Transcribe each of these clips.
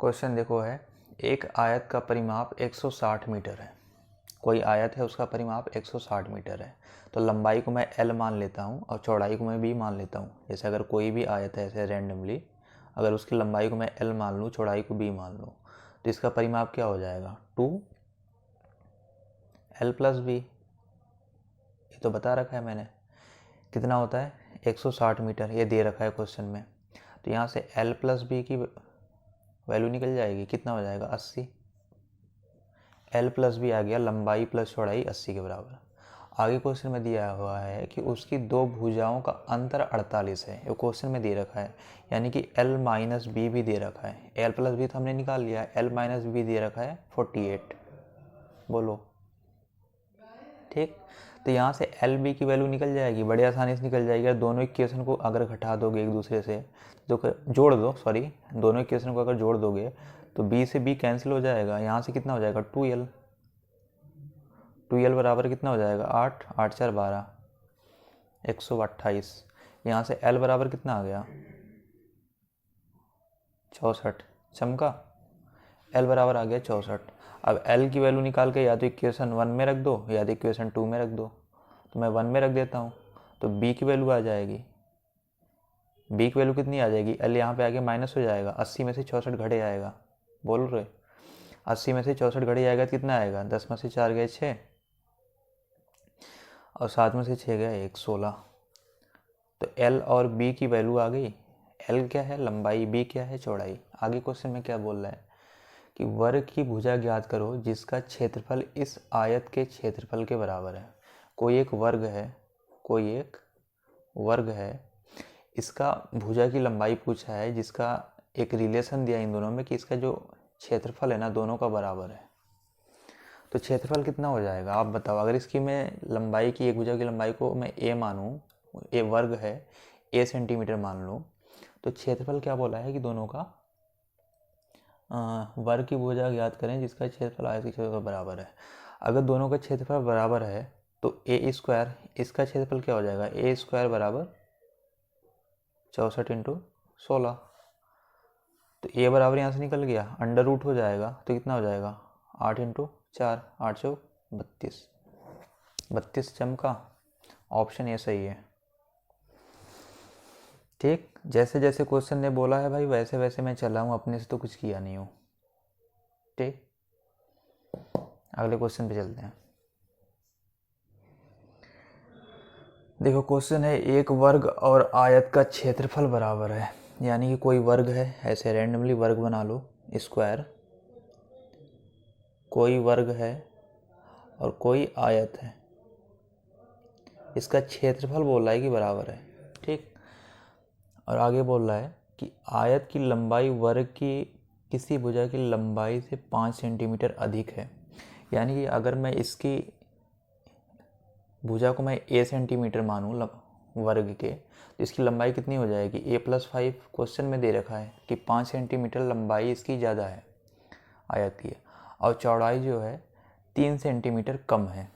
Question देखो है, एक आयत का परिमाप 160 मीटर है। कोई आयत है, उसका परिमाप 160 मीटर है। तो लंबाई को मैं L मान लेता हूँ और चौड़ाई को मैं B मान लेता हूँ। जैसे अगर कोई भी आयत है ऐसे रैंडमली, अगर उसकी लंबाई को मैं L मान लूँ, चौड़ाई को B मान लूँ, तो इसका परिमाप क्या हो जाएगा? 2L + B। ये तो बता रखा है मैंने। कितना होता है? 160 मीटर, ये दे रखा है क्वेश्चन में। तो यहाँ से L + B की वैल्यू निकल जाएगी। कितना हो जाएगा? 80। L + B आ गया, लंबाई प्लस चौड़ाई 80 के बराबर। आगे क्वेश्चन में दिया हुआ है कि उसकी दो भुजाओं का अंतर 48 है। ये क्वेश्चन में दे रखा है, यानी कि L - B भी दे रखा है। L + B तो हमने निकाल लिया है, L - B दे रखा है 48। बोलो ठीक। तो यहाँ से L B की वैल्यू निकल जाएगी, बड़े आसानी से निकल जाएगी। अगर दोनों इक्वेशन को अगर घटा दोगे एक दूसरे से, तो जोड़ दो, सॉरी, दोनों इक्वेशन को अगर जोड़ दोगे तो B से B कैंसिल हो जाएगा। यहाँ से कितना हो जाएगा? 2L। 2L बराबर कितना हो जाएगा? 8, 8 4 12, 128। यहाँ से L बराबर कितना आ गया? 64। चमका। L बराबर आ गया 64। अब L की वैल्यू निकाल के या तो इक्वेशन 1 में रख दो या तो इक्वेशन 2 में रख दो। तो मैं 1 में रख देता हूँ, तो B की वैल्यू आ जाएगी। B की वैल्यू कितनी आ जाएगी? L यहाँ पे आगे माइनस हो जाएगा, 80 में से 64 घटे आएगा। बोल रहे 80 में से 64 घटे जाएगा तो कितना आएगा? 10 में से 4 गए 6 और 7 में से 6 गए 1, 16। तो L और B की वैल्यू आ गई। L क्या है? लंबाई। B क्या है? चौड़ाई। आगे क्वेश्चन में क्या बोल रहा है कि वर्ग की भुजा ज्ञात करो जिसका क्षेत्रफल इस आयत के क्षेत्रफल के बराबर है। कोई एक वर्ग है, कोई एक वर्ग है, इसका भुजा की लंबाई पूछा है, जिसका एक रिलेशन दिया इन दोनों में कि इसका जो क्षेत्रफल है ना, दोनों का बराबर है। तो क्षेत्रफल कितना हो जाएगा आप बताओ? अगर इसकी मैं लंबाई की, एक भुजा की लंबाई को मैं A मानूँ, A वर्ग है, A सेंटीमीटर मान लूँ, तो क्षेत्रफल क्या बोला है कि दोनों का वर्ग की भुजा ज्ञात करें जिसका क्षेत्रफल आयत के क्षेत्रफल का बराबर है। अगर दोनों का क्षेत्रफल बराबर है तो A², इसका क्षेत्रफल क्या हो जाएगा? A² बराबर 64 × 16। तो A बराबर यहाँ से निकल गया, अंडर रूट हो जाएगा, तो कितना हो जाएगा? 8 × 4, 8 × 32, 32 चमका। ऑप्शन ए सही है। ठीक, जैसे जैसे क्वेश्चन ने बोला है भाई वैसे वैसे मैं चला हूँ, अपने से तो कुछ किया नहीं हूँ। ठीक, अगले क्वेश्चन पे चलते हैं। देखो क्वेश्चन है, एक वर्ग और आयत का क्षेत्रफल बराबर है। यानी कि कोई वर्ग है, ऐसे रैंडमली वर्ग बना लो, स्क्वायर, कोई वर्ग है और कोई आयत है, इसका क्षेत्रफल बोल रहा है कि बराबर है। ठीक, और आगे बोल रहा है कि आयत की लंबाई वर्ग की किसी भुजा की लंबाई से 5 सेंटीमीटर अधिक है। यानी कि अगर मैं इसकी भुजा को मैं A सेंटीमीटर मानूँ वर्ग के, तो इसकी लंबाई कितनी हो जाएगी? A+5। क्वेश्चन में दे रखा है कि 5 सेंटीमीटर लंबाई इसकी ज़्यादा है आयत की, और चौड़ाई जो है 3 सेंटीमीटर कम है।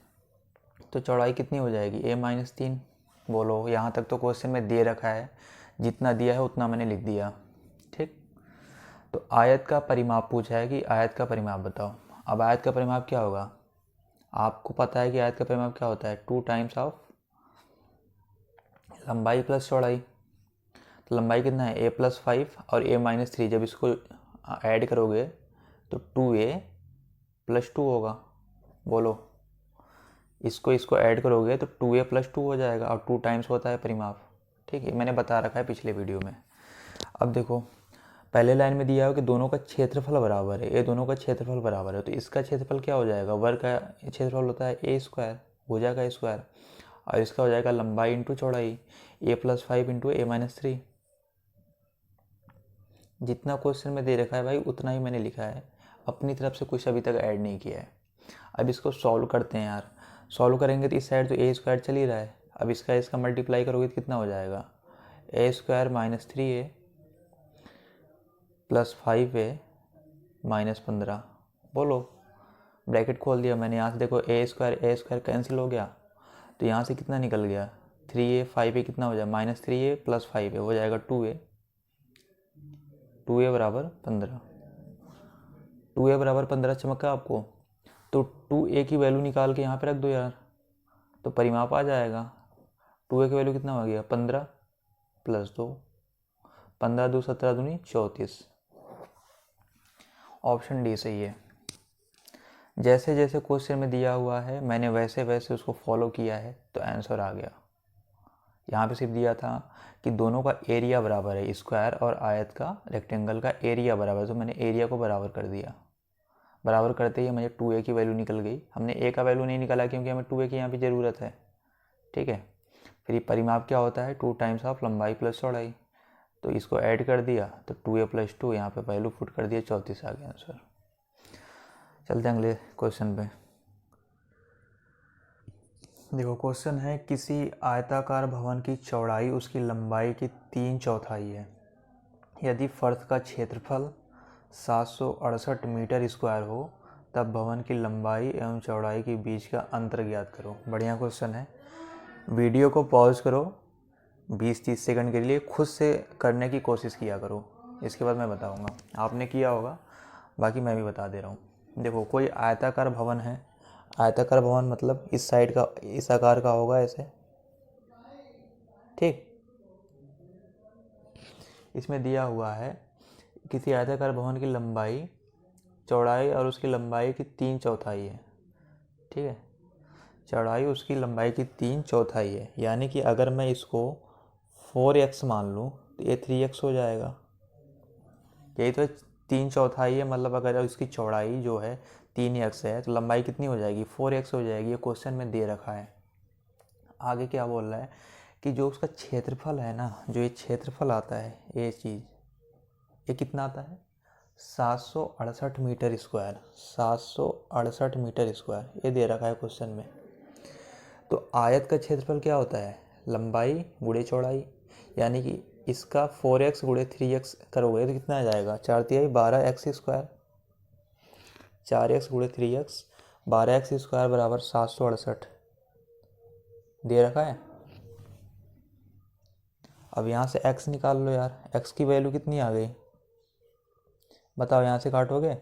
तो चौड़ाई कितनी हो जाएगी? A-3। बोलो, यहाँ तक तो क्वेश्चन में दे रखा है, जितना दिया है उतना मैंने लिख दिया। ठीक, तो आयत का परिमाप पूछा है कि आयत का परिमाप बताओ। अब आयत का परिमाप क्या होगा? आपको पता है कि आयत का परिमाप क्या होता है? 2 टाइम्स ऑफ लंबाई प्लस चौड़ाई। तो लंबाई कितना है? A+5 और A-3। जब इसको ऐड करोगे तो 2A+2 होगा। बोलो, इसको ऐड करोगे तो 2A+2 हो जाएगा, और 2 टाइम्स होता है परिमाप। ठीक है, मैंने बता रखा है पिछले वीडियो में। अब देखो, पहले लाइन में दिया हो कि दोनों का क्षेत्रफल बराबर है, ये दोनों का क्षेत्रफल बराबर है, तो इसका क्षेत्रफल क्या हो जाएगा? वर्ग का क्षेत्रफल होता है A², भुजा का स्क्वायर, और इसका हो जाएगा लंबाई इंटू चौड़ाई, A+5 × A-3। जितना क्वेश्चन में दे रखा है भाई उतना ही मैंने लिखा है, अपनी तरफ से कुछ अभी तक ऐड नहीं किया है। अब इसको सॉल्व करते हैं यार। सॉल्व करेंगे तो इस साइड तो A² चल ही रहा है, अब इसका मल्टीप्लाई करोगे तो कितना हो जाएगा? A² - 3A + 5A - 15। बोलो, ब्रैकेट खोल दिया मैंने, यहाँ से देखो A² कैंसिल हो गया, तो यहाँ से कितना निकल गया? 3A 5A कितना हो जाएगा? -3A + 5A हो जाएगा 2A। 2A बराबर 15। 2a बराबर 15 चमका आपको, तो 2a की वैल्यू निकाल के यहाँ पे रख दो यार, तो परिमाप आ जाएगा। 2a की वैल्यू कितना हो गया 15 + 2, 15 2 17 दूनी 34। ऑप्शन डी सही है। जैसे जैसे क्वेश्चन में दिया हुआ है मैंने वैसे वैसे उसको फॉलो किया है तो आंसर आ गया। यहाँ पे सिर्फ दिया था कि दोनों का एरिया बराबर है, स्क्वायर और आयत का, रेक्टेंगल का एरिया बराबर है, तो मैंने एरिया को बराबर कर दिया। बराबर करते ही मुझे 2a की वैल्यू निकल गई। हमने a का वैल्यू नहीं निकाला क्योंकि हमें 2a की यहाँ पे ज़रूरत है, ठीक है। फिर ये परिमाप क्या होता है, 2 टाइम्स ऑफ लंबाई प्लस चौड़ाई, तो इसको ऐड कर दिया तो 2a + 2, यहाँ पे वैल्यू पुट कर दिया, 34 आ गया आंसर। चलते हैं अगले क्वेश्चन पे। देखो क्वेश्चन है, किसी आयताकार भवन की चौड़ाई उसकी लंबाई की 3/4 है। यदि फर्श का क्षेत्रफल 768 मीटर स्क्वायर हो तब भवन की लंबाई एवं चौड़ाई के बीच का अंतर ज्ञात करो। बढ़िया क्वेश्चन है। वीडियो को पॉज करो, 20-30 सेकंड के लिए खुद से करने की कोशिश किया करो, इसके बाद मैं बताऊंगा। आपने किया होगा, बाकी मैं भी बता दे रहा हूँ। देखो कोई आयताकार भवन है, आयताकार भवन मतलब इस साइड का, इस आकार का होगा ऐसे, ठीक। इसमें दिया हुआ है किसी आयताकार भवन की लंबाई, चौड़ाई और उसकी लंबाई की 3/4 है, ठीक है। चौड़ाई उसकी लंबाई की 3/4 है, यानी कि अगर मैं इसको 4x मान लूँ तो ये 3x हो जाएगा। यही तो 3/4 है, मतलब अगर इसकी चौड़ाई जो है 3x है तो लंबाई कितनी हो जाएगी, 4x हो जाएगी। ये क्वेश्चन में दे रखा है। आगे क्या बोल रहा है कि जो उसका क्षेत्रफल है ना, जो ये क्षेत्रफल आता है, ये चीज़, ये कितना आता है 768 मीटर स्क्वायर, 768 मीटर स्क्वायर, ये दे रखा है क्वेश्चन में। तो आयत का क्षेत्रफल क्या होता है, लंबाई गुणे चौड़ाई, यानी कि इसका 4x गुणे 3x करोगे तो कितना आ जाएगा, 4×3 12x स्क्वायर, 4x गुणे 3x 12x स्क्वायर बराबर 768 दे रखा है। अब यहाँ से x निकाल लो यार, x की वैल्यू कितनी आ गई बताओ, यहाँ से काटोगे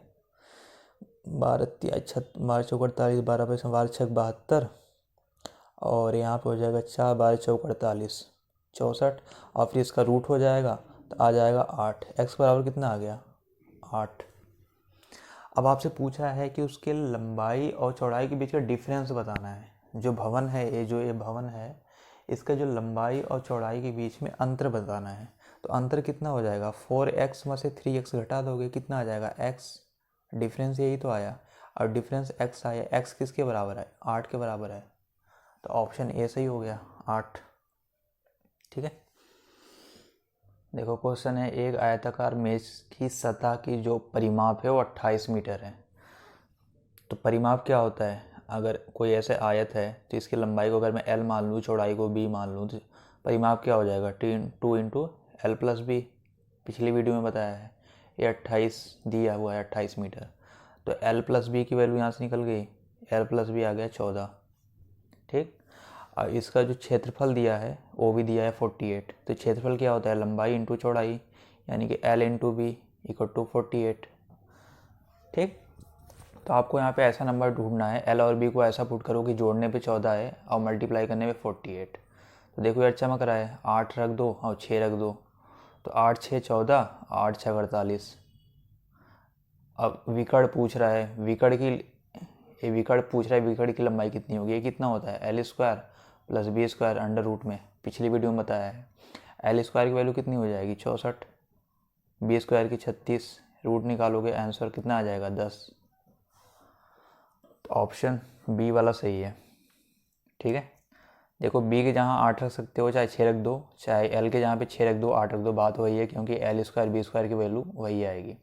12 चौक 48, 12 5 12 6 72, और यहाँ पे हो जाएगा 4 12 चौक 48 64, और फिर इसका रूट हो जाएगा तो आ जाएगा 8। x बराबर कितना आ गया 8। अब आपसे पूछा है कि उसके लंबाई और चौड़ाई के बीच का डिफरेंस बताना है। जो भवन है, ये भवन है, इसका जो लंबाई और चौड़ाई के बीच में अंतर बताना है। तो अंतर कितना हो जाएगा, 4x में से 3x घटा दोगे कितना आ जाएगा x, डिफरेंस यही तो आया, और डिफरेंस x आया, x किसके बराबर है 8 के बराबर है, तो ऑप्शन ए सही हो गया 8, ठीक है। देखो क्वेश्चन है, एक आयताकार मेज की सतह की जो परिमाप है वो 28 मीटर है। तो परिमाप क्या होता है, अगर कोई ऐसे आयत है तो इसकी लंबाई को अगर मैं l मान लूँ, चौड़ाई को b मान लूँ, तो परिमाप क्या हो जाएगा 2 × l + b। पिछली वीडियो में बताया है, ये 28 दिया हुआ है 28 मीटर, तो l + b की वैल्यू यहाँ से निकल गई, l + b आ गया 14, ठीक। और इसका जो क्षेत्रफल दिया है वो भी दिया है 48। तो क्षेत्रफल क्या होता है, लंबाई इंटू चौड़ाई, यानी कि l × b = 48, ठीक। तो आपको यहाँ पे ऐसा नंबर ढूंढना है, l और b को ऐसा पुट करो कि जोड़ने पे 14 है और मल्टीप्लाई करने पे 48। तो देखो यार चमक रहा है, 8 रख दो और 6 रख दो, तो 8 6 14, 8 6 48। अब विकर्ण पूछ रहा है, विकर्ण की लंबाई कितनी होगी, ये कितना होता है l² + b² अंडर रूट में, पिछली वीडियो में बताया है। l² की वैल्यू कितनी हो जाएगी 64, b² की 36, रूट निकालोगे आंसर कितना आ जाएगा 10। तो ऑप्शन बी वाला सही है, ठीक है। देखो b के जहाँ 8 रख सकते हो, चाहे 6 रख दो, चाहे l के जहाँ पे 6 रख दो 8 रख दो, बात वही है, क्योंकि l² b² की वैल्यू वही आएगी।